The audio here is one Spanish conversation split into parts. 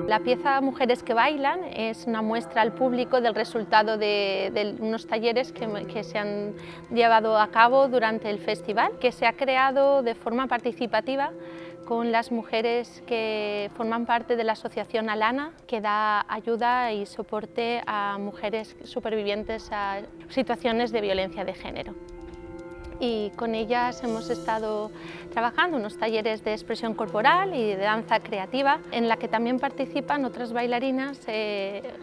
La pieza Mujeres que bailan es una muestra al público del resultado de unos talleres que se han llevado a cabo durante el festival, que se ha creado de forma participativa con las mujeres que forman parte de la asociación Alana, que da ayuda y soporte a mujeres supervivientes a situaciones de violencia de género. Y con ellas hemos estado trabajando unos talleres de expresión corporal y de danza creativa, en la que también participan otras bailarinas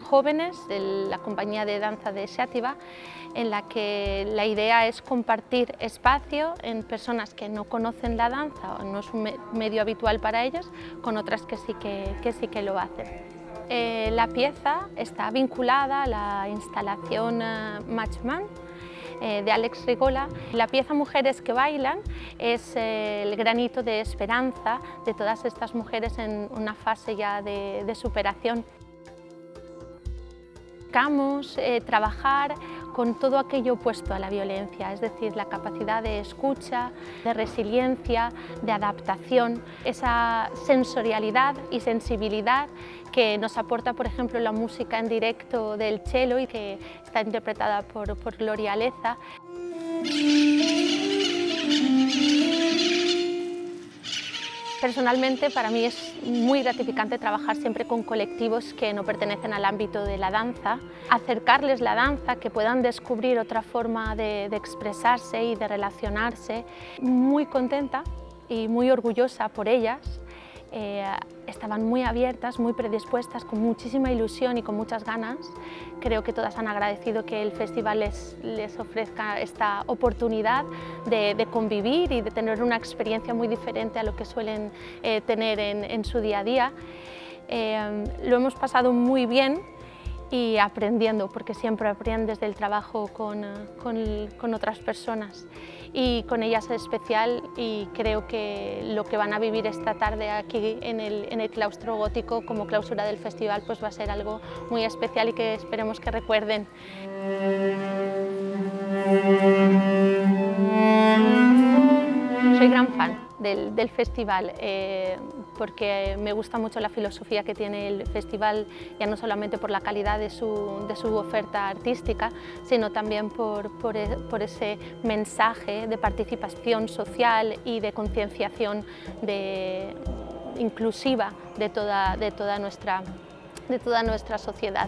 jóvenes de la compañía de danza de Xàtiva, en la que la idea es compartir espacio en personas que no conocen la danza o no es un medio habitual para ellos, con otras que sí que lo hacen. La pieza está vinculada a la instalación Matchman de Àlex Rigola. La pieza Mujeres que bailan es el granito de esperanza de todas estas mujeres en una fase ya de superación. Buscamos trabajar con todo aquello opuesto a la violencia, es decir, la capacidad de escucha, de resiliencia, de adaptación, esa sensorialidad y sensibilidad que nos aporta, por ejemplo, la música en directo del cello y que está interpretada por Gloria Leza. Personalmente, para mí es muy gratificante trabajar siempre con colectivos que no pertenecen al ámbito de la danza, acercarles la danza, que puedan descubrir otra forma de expresarse y de relacionarse. Muy contenta y muy orgullosa por ellas. Estaban muy abiertas, muy predispuestas, con muchísima ilusión y con muchas ganas. Creo que todas han agradecido que el festival les ofrezca esta oportunidad de convivir y de tener una experiencia muy diferente a lo que suelen tener en su día a día. Lo hemos pasado muy bien y aprendiendo, porque siempre aprendes del trabajo con otras personas. Y con ellas es especial y creo que lo que van a vivir esta tarde aquí en el claustro gótico como clausura del festival pues va a ser algo muy especial y que esperemos que recuerden. Soy gran fan del festival porque me gusta mucho la filosofía que tiene el festival, ya no solamente por la calidad de su oferta artística, sino también por ese mensaje de participación social y de concienciación inclusiva de toda nuestra sociedad.